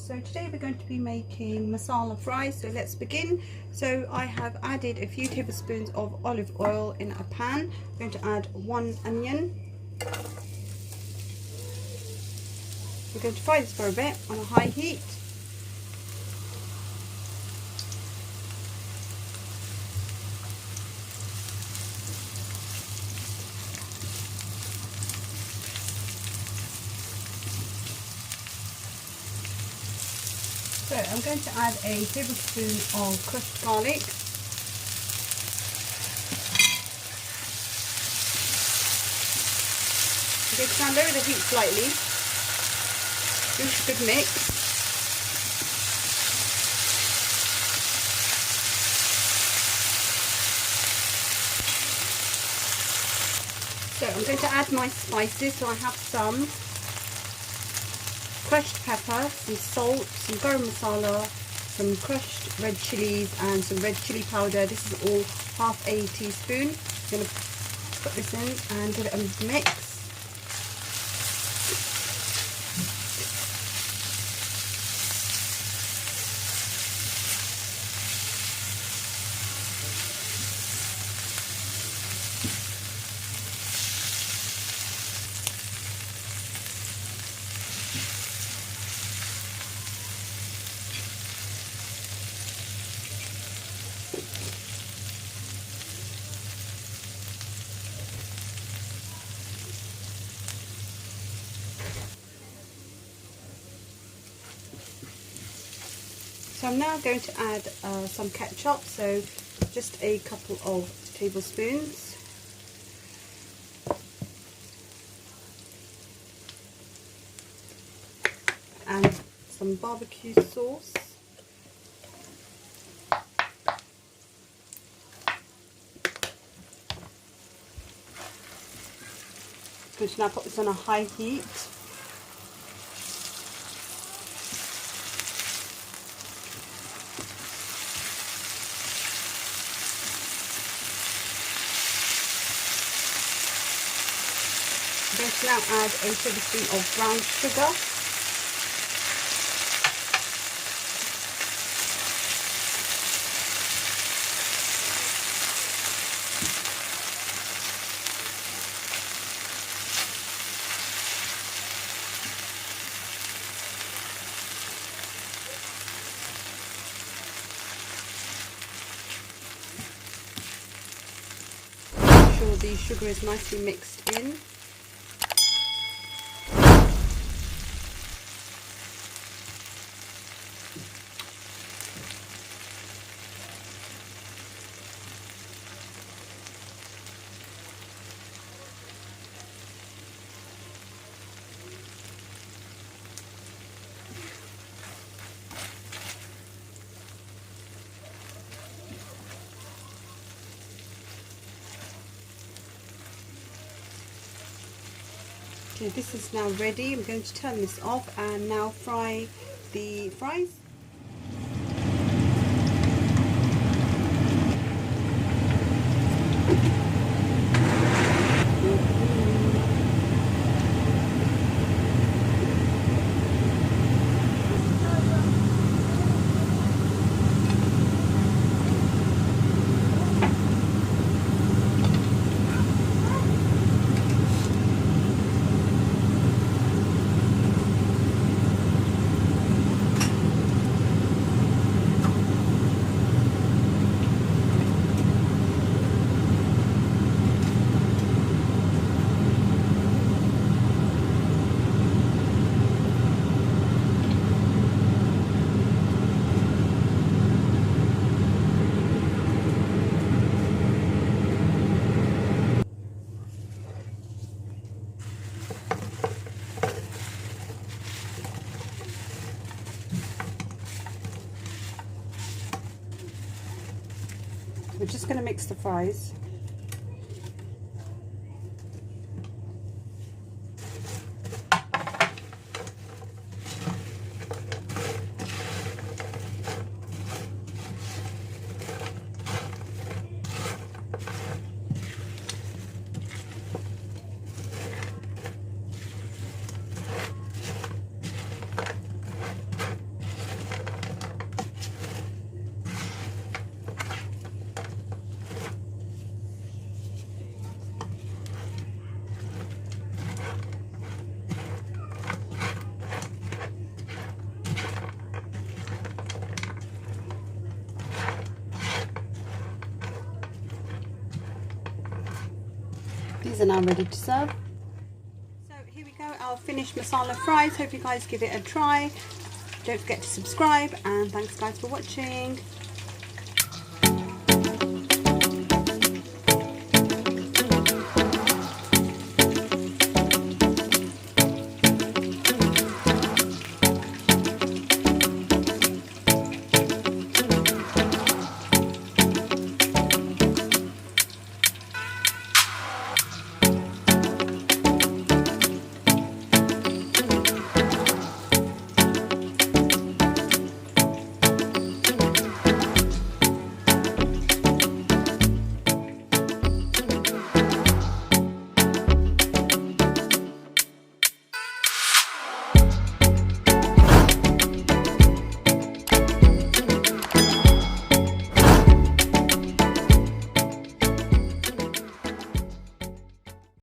So today we're going to be making masala fries, so let's begin. So I have added a few tablespoons of olive oil in a pan. I'm going to add 1 onion. We're going to fry this for a bit on a high heat. So I'm going to add a tablespoon of crushed garlic. I'm going to now lower the heat slightly. Give it a good mix. So I'm going to add my spices. So I have some crushed pepper, some salt, some garam masala, some crushed red chilies and some red chili powder. This is all half a teaspoon. I'm going to put this in and give it a mix. So I'm now going to add some ketchup, so just a couple of tablespoons. And some barbecue sauce. I'm going to now put this on a high heat. I'm going to now add a tablespoon of brown sugar. Make sure the sugar is nicely mixed in. Okay, this is now ready. I'm going to turn this off and now fry the fries. We're just going to mix the fries. These are now ready to serve. So here we go, our finished masala fries. Hope you guys give it a try. Don't forget to subscribe, and thanks guys for watching.